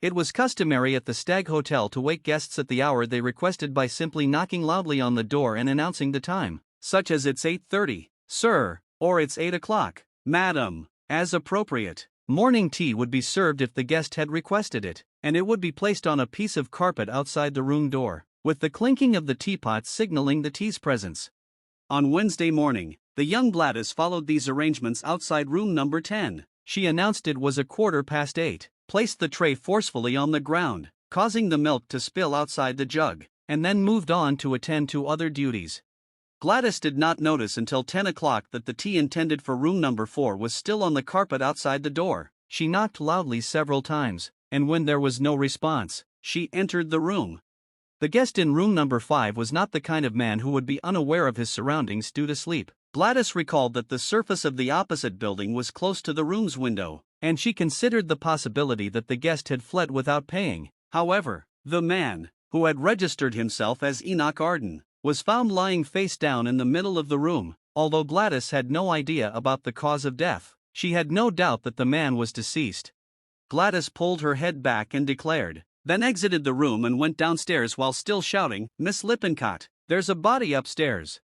It was customary at the Stag Hotel to wake guests at the hour they requested by simply knocking loudly on the door and announcing the time, such as "It's 8:30, sir," or "It's 8 o'clock, madam," as appropriate. Morning tea would be served if the guest had requested it, and it would be placed on a piece of carpet outside the room door, with the clinking of the teapot signaling the tea's presence. On Wednesday morning, the young Gladys followed these arrangements outside room number 10. She announced it was 8:15, placed the tray forcefully on the ground, causing the milk to spill outside the jug, and then moved on to attend to other duties. Gladys did not notice until 10 o'clock that the tea intended for room number 4 was still on the carpet outside the door. She knocked loudly several times, and when there was no response, she entered the room. The guest in room number 5 was not the kind of man who would be unaware of his surroundings due to sleep. Gladys recalled that the surface of the opposite building was close to the room's window, and she considered the possibility that the guest had fled without paying. However, the man, who had registered himself as Enoch Arden, was found lying face down in the middle of the room. Although Gladys had no idea about the cause of death, she had no doubt that the man was deceased. Gladys pulled her head back and declared, then exited the room and went downstairs while still shouting, "Miss Lippincott, there's a body upstairs."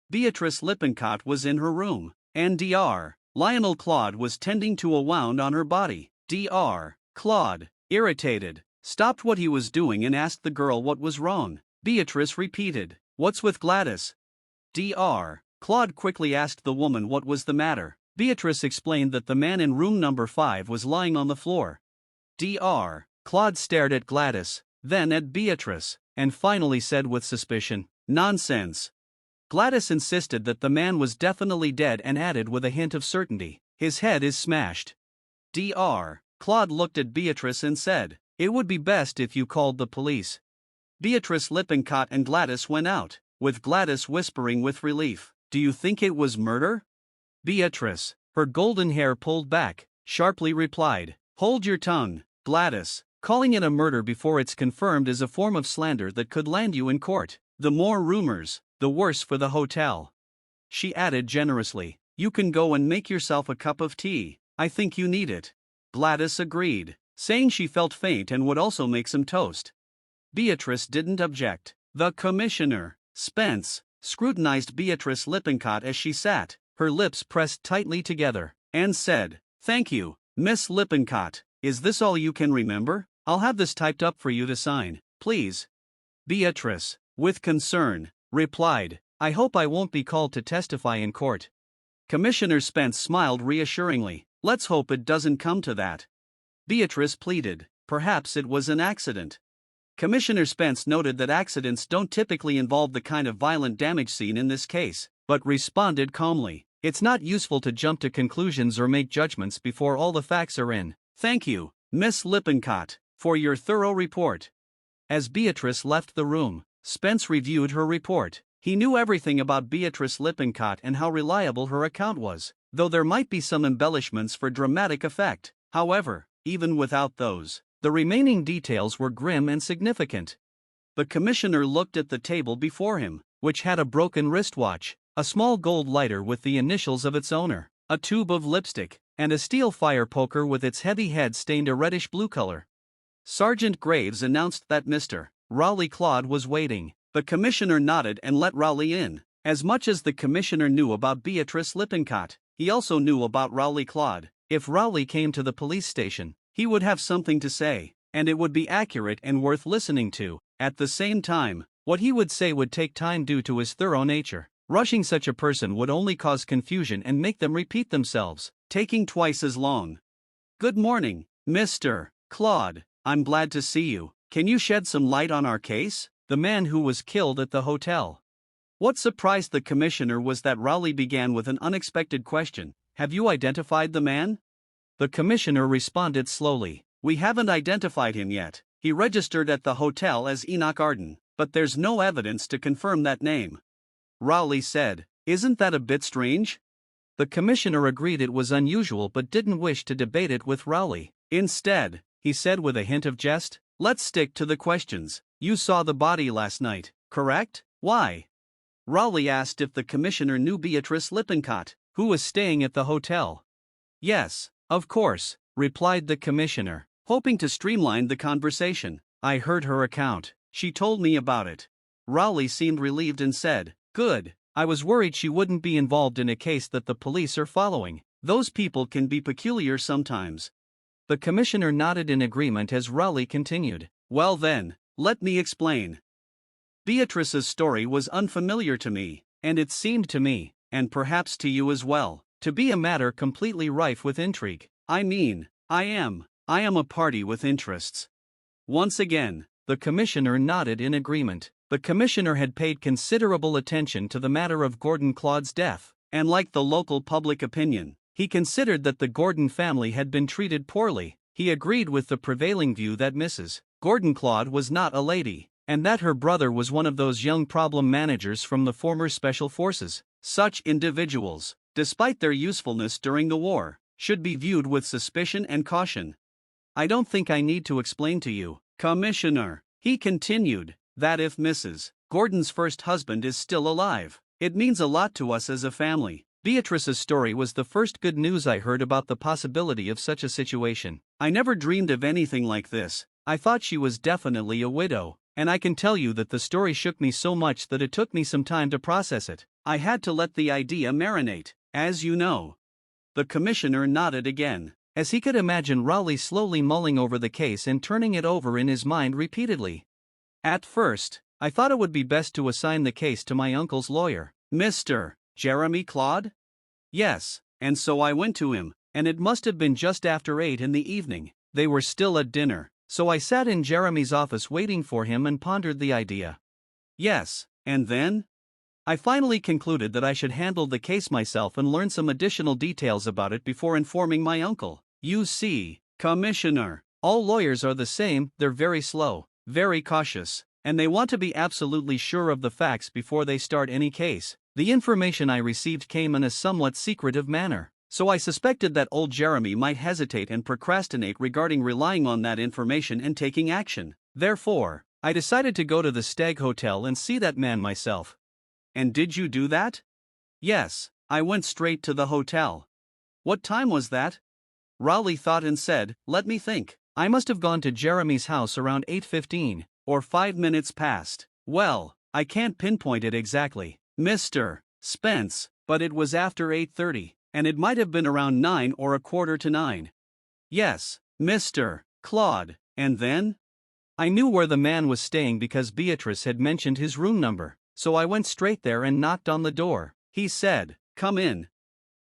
Beatrice Lippincott was in her room, and Dr. Lionel Claude was tending to a wound on her body. Dr. Claude, irritated, stopped what he was doing and asked the girl what was wrong. Beatrice repeated, "What's with Gladys?" Dr. Claude quickly asked the woman what was the matter. Beatrice explained that the man in room number 5 was lying on the floor. Dr. Claude stared at Gladys, then at Beatrice, and finally said with suspicion, "Nonsense." Gladys insisted that the man was definitely dead and added with a hint of certainty, "His head is smashed." Dr. Claude looked at Beatrice and said, "It would be best if you called the police." Beatrice Lippincott and Gladys went out, with Gladys whispering with relief, "Do you think it was murder?" Beatrice, her golden hair pulled back, sharply replied, "Hold your tongue, Gladys. Calling it a murder before it's confirmed is a form of slander that could land you in court. The more rumors, the worse for the hotel." She added generously, "You can go and make yourself a cup of tea. I think you need it." Gladys agreed, saying she felt faint and would also make some toast. Beatrice didn't object. The commissioner, Spence, scrutinized Beatrice Lippincott as she sat, her lips pressed tightly together, and said, "Thank you, Miss Lippincott. Is this all you can remember? I'll have this typed up for you to sign, please." Beatrice, with concern, replied, "I hope I won't be called to testify in court." Commissioner Spence smiled reassuringly, "Let's hope it doesn't come to that." Beatrice pleaded, "Perhaps it was an accident." Commissioner Spence noted that accidents don't typically involve the kind of violent damage seen in this case, but responded calmly, "It's not useful to jump to conclusions or make judgments before all the facts are in. Thank you, Miss Lippincott, for your thorough report." As Beatrice left the room, Spence reviewed her report. He knew everything about Beatrice Lippincott and how reliable her account was, though there might be some embellishments for dramatic effect. However, even without those, the remaining details were grim and significant. The commissioner looked at the table before him, which had a broken wristwatch, a small gold lighter with the initials of its owner, a tube of lipstick, and a steel fire poker with its heavy head stained a reddish-blue color. Sergeant Graves announced that Mr. Raleigh Claude was waiting. The commissioner nodded and let Raleigh in. As much as the commissioner knew about Beatrice Lippincott, he also knew about Raleigh Claude. If Raleigh came to the police station, he would have something to say, and it would be accurate and worth listening to. At the same time, what he would say would take time due to his thorough nature. Rushing such a person would only cause confusion and make them repeat themselves, taking twice as long. "Good morning, Mr. Claude. I'm glad to see you. Can you shed some light on our case? The man who was killed at the hotel." What surprised the commissioner was that Raleigh began with an unexpected question, "Have you identified the man?" The commissioner responded slowly, "We haven't identified him yet. He registered at the hotel as Enoch Arden, but there's no evidence to confirm that name." Raleigh said, "Isn't that a bit strange?" The commissioner agreed it was unusual but didn't wish to debate it with Raleigh. Instead, he said with a hint of jest, "Let's stick to the questions. You saw the body last night, correct? Why?" Raleigh asked if the commissioner knew Beatrice Lippincott, who was staying at the hotel. "Yes, of course," replied the commissioner, hoping to streamline the conversation. I heard her account. She told me about it. Rowley seemed relieved and said, "Good. I was worried she wouldn't be involved in a case that the police are following. Those people can be peculiar sometimes." The commissioner nodded in agreement as Rowley continued. "Well then, let me explain. Beatrice's story was unfamiliar to me, and it seemed to me, and perhaps to you as well, to be a matter completely rife with intrigue. I am a party with interests." Once again, the commissioner nodded in agreement. The commissioner had paid considerable attention to the matter of Gordon Claude's death, and like the local public opinion, he considered that the Gordon family had been treated poorly. He agreed with the prevailing view that Mrs. Gordon Claude was not a lady, and that her brother was one of those young problem managers from the former Special Forces. Such individuals, despite their usefulness during the war, should be viewed with suspicion and caution. "I don't think I need to explain to you, Commissioner," he continued, "that if Mrs. Gordon's first husband is still alive, it means a lot to us as a family." Beatrice's story was the first good news I heard about the possibility of such a situation. I never dreamed of anything like this. I thought she was definitely a widow, and I can tell you that the story shook me so much that it took me some time to process it. I had to let the idea marinate, as you know. The commissioner nodded again, as he could imagine Rowley slowly mulling over the case and turning it over in his mind repeatedly. "At first, I thought it would be best to assign the case to my uncle's lawyer, Mr. Jeremy Claude? Yes, and so I went to him, and it must have been just after 8 in the evening. They were still at dinner, so I sat in Jeremy's office waiting for him and pondered the idea. Yes, and then? I finally concluded that I should handle the case myself and learn some additional details about it before informing my uncle. You see, Commissioner, all lawyers are the same. They're very slow, very cautious, and they want to be absolutely sure of the facts before they start any case. The information I received came in a somewhat secretive manner, so I suspected that old Jeremy might hesitate and procrastinate regarding relying on that information and taking action. Therefore, I decided to go to the Stag Hotel and see that man myself. And did you do that? Yes, I went straight to the hotel. What time was that? Rowley thought and said, "Let me think. I must have gone to Jeremy's house around 8:15, or 5 minutes past. Well, I can't pinpoint it exactly, Mr. Spence, but it was after 8:30, and it might have been around 9 or a quarter to 9. Yes, Mr. Claude, and then? I knew where the man was staying because Beatrice had mentioned his room number, so I went straight there and knocked on the door. He said, 'Come in.'"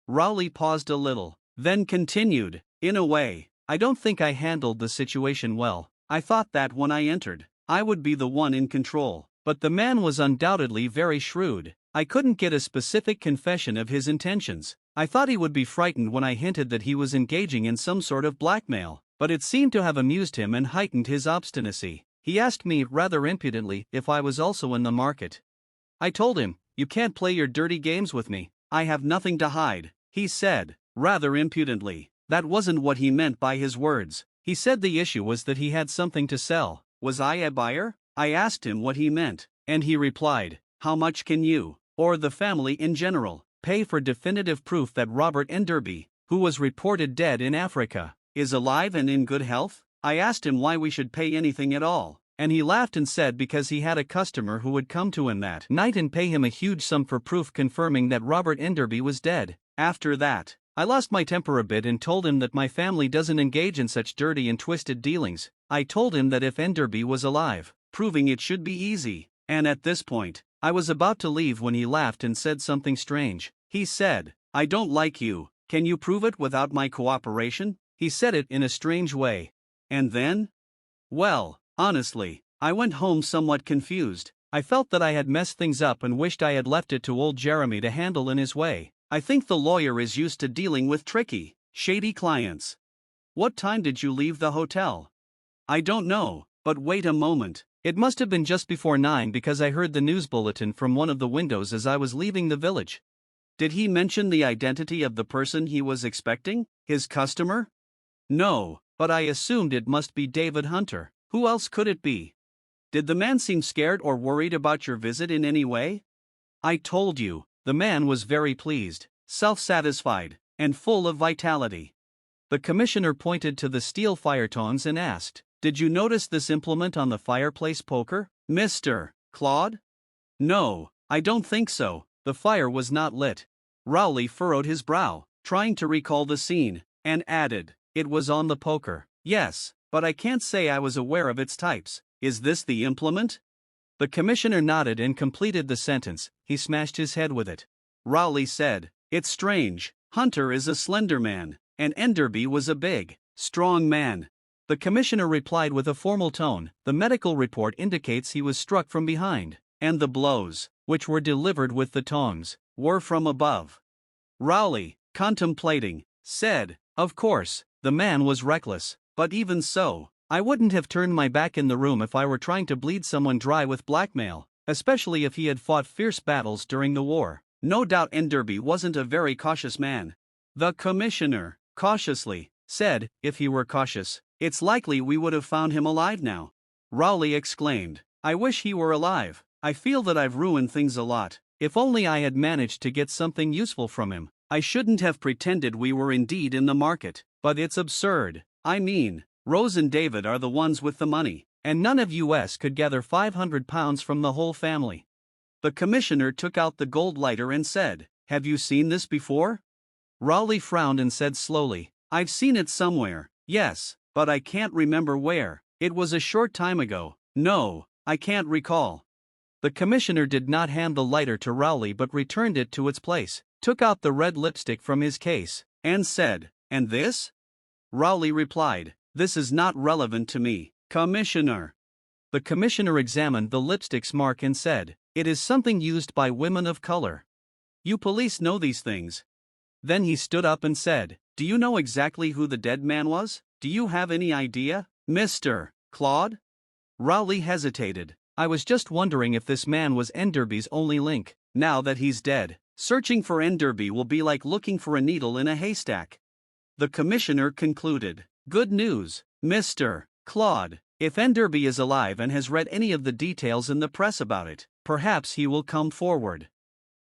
Rowley paused a little, then continued, "In a way, I don't think I handled the situation well. I thought that when I entered, I would be the one in control, but the man was undoubtedly very shrewd. I couldn't get a specific confession of his intentions. I thought he would be frightened when I hinted that he was engaging in some sort of blackmail, but it seemed to have amused him and heightened his obstinacy. He asked me, rather impudently, if I was also in the market. I told him, 'You can't play your dirty games with me. I have nothing to hide.' He said, rather impudently, that wasn't what he meant by his words. He said the issue was that he had something to sell. Was I a buyer? I asked him what he meant, and he replied, 'How much can you, or the family in general, pay for definitive proof that Robert Enderby, who was reported dead in Africa, is alive and in good health?' I asked him why we should pay anything at all, and he laughed and said because he had a customer who would come to him that night and pay him a huge sum for proof confirming that Robert Enderby was dead. After that, I lost my temper a bit and told him that my family doesn't engage in such dirty and twisted dealings. I told him that if Enderby was alive, proving it should be easy, and at this point, I was about to leave when he laughed and said something strange. He said, 'I don't like you. Can you prove it without my cooperation?' He said it in a strange way. And then? Well, honestly, I went home somewhat confused. I felt that I had messed things up and wished I had left it to old Jeremy to handle in his way. I think the lawyer is used to dealing with tricky, shady clients." "What time did you leave the hotel?" "I don't know, but wait a moment. It must have been just before 9 because I heard the news bulletin from one of the windows as I was leaving the village." "Did he mention the identity of the person he was expecting, his customer?" "No, but I assumed it must be David Hunter. Who else could it be?" "Did the man seem scared or worried about your visit in any way?" "I told you, the man was very pleased, self-satisfied, and full of vitality." The commissioner pointed to the steel fire tongs and asked, "Did you notice this implement on the fireplace poker, Mr. Claude?" "No, I don't think so. The fire was not lit." Rowley furrowed his brow, trying to recall the scene, and added, "It was on the poker." "Yes, but I can't say I was aware of its types. Is this the implement?" The commissioner nodded and completed the sentence. He smashed his head with it. Rowley said, "It's strange. Hunter is a slender man, and Enderby was a big, strong man." The commissioner replied with a formal tone, "The medical report indicates he was struck from behind, and the blows, which were delivered with the tongs, were from above." Rowley, contemplating, said, "Of course, the man was reckless, but even so, I wouldn't have turned my back in the room if I were trying to bleed someone dry with blackmail, especially if he had fought fierce battles during the war. No doubt Enderby wasn't a very cautious man." The commissioner, cautiously, said, "If he were cautious, it's likely we would have found him alive now." Rowley exclaimed, "I wish he were alive. I feel that I've ruined things a lot. If only I had managed to get something useful from him. I shouldn't have pretended we were indeed in the market, but it's absurd. I mean, Rose and David are the ones with the money, and none of us could gather £500 from the whole family." The commissioner took out the gold lighter and said, "Have you seen this before?" Rowley frowned and said slowly, "I've seen it somewhere, yes, but I can't remember where. It was a short time ago. No, I can't recall." The commissioner did not hand the lighter to Rowley but returned it to its place, took out the red lipstick from his case, and said, "And this?" Rowley replied, "This is not relevant to me, Commissioner." The commissioner examined the lipstick's mark and said, "It is something used by women of color. You police know these things." Then he stood up and said, "Do you know exactly who the dead man was? Do you have any idea, Mr. Claude?" Rowley hesitated. "I was just wondering if this man was Enderby's only link. Now that he's dead, searching for Enderby will be like looking for a needle in a haystack." The commissioner concluded, "Good news, Mr. Claude. If Enderby is alive and has read any of the details in the press about it, perhaps he will come forward."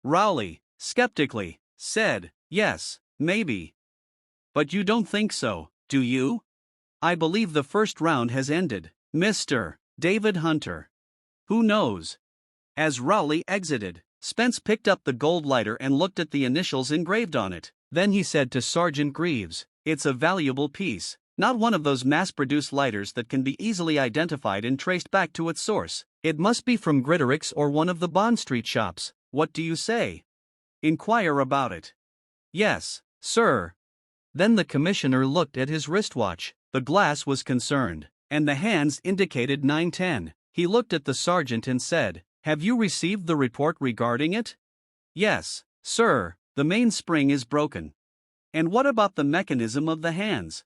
Rowley, skeptically, said, "Yes, maybe. But you don't think so, do you? I believe the first round has ended, Mr. David Hunter. Who knows?" As Rowley exited, Spence picked up the gold lighter and looked at the initials engraved on it. Then he said to Sergeant Greaves, "It's a valuable piece, not one of those mass-produced lighters that can be easily identified and traced back to its source. It must be from Gritterick's or one of the Bond Street shops. What do you say? Inquire about it." "Yes, sir." Then the commissioner looked at his wristwatch. The glass was concerned, and the hands indicated 9:10. He looked at the sergeant and said, "Have you received the report regarding it?" "Yes, sir, the mainspring is broken." "And what about the mechanism of the hands?"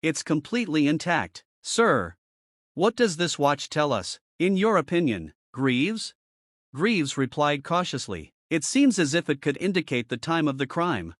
"It's completely intact, sir." "What does this watch tell us, in your opinion, Greaves?" Greaves replied cautiously, "It seems as if it could indicate the time of the crime."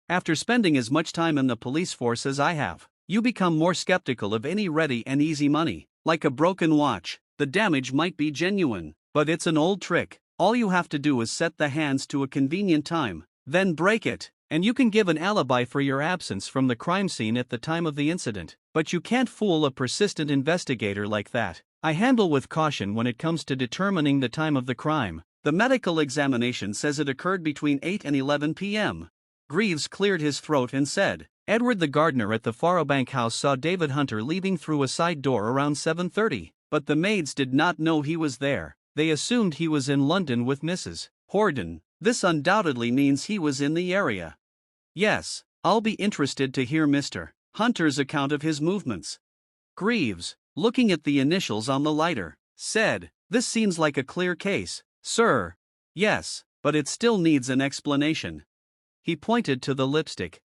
After spending as much time in the police force as I have, you become more skeptical of any ready and easy money. Like a broken watch, the damage might be genuine, but it's an old trick. All you have to do is set the hands to a convenient time, then break it, and you can give an alibi for your absence from the crime scene at the time of the incident. But you can't fool a persistent investigator like that. I handle with caution when it comes to determining the time of the crime. The medical examination says it occurred between 8 and 11 p.m. Greaves cleared his throat and said, "Edward the gardener at the Farrowbank house saw David Hunter leaving through a side door around 7:30, but the maids did not know he was there. They assumed he was in London with Mrs. Horden. This undoubtedly means he was in the area." "Yes, I'll be interested to hear Mr. Hunter's account of his movements." Greaves, looking at the initials on the lighter, said, "This seems like a clear case, sir." "Yes, but it still needs an explanation." He pointed to the lipstick.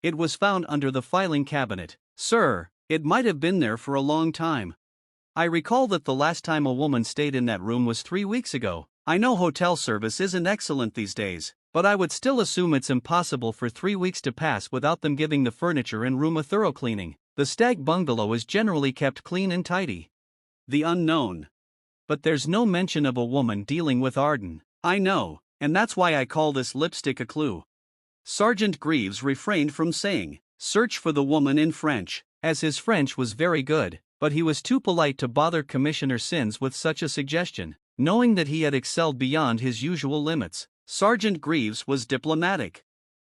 "It was found under the filing cabinet, sir. It might have been there for a long time. I recall that the last time a woman stayed in that room was 3 weeks ago. I know hotel service isn't excellent these days, but I would still assume it's impossible for 3 weeks to pass without them giving the furniture and room a thorough cleaning. The Stag bungalow is generally kept clean and tidy." The unknown. "But there's no mention of a woman dealing with Arden." "I know, and that's why I call this lipstick a clue." Sergeant Greaves refrained from saying, Search for the woman in French, as his French was very good, but he was too polite to bother Commissioner Sins with such a suggestion, knowing that he had excelled beyond his usual limits. Sergeant Greaves was diplomatic.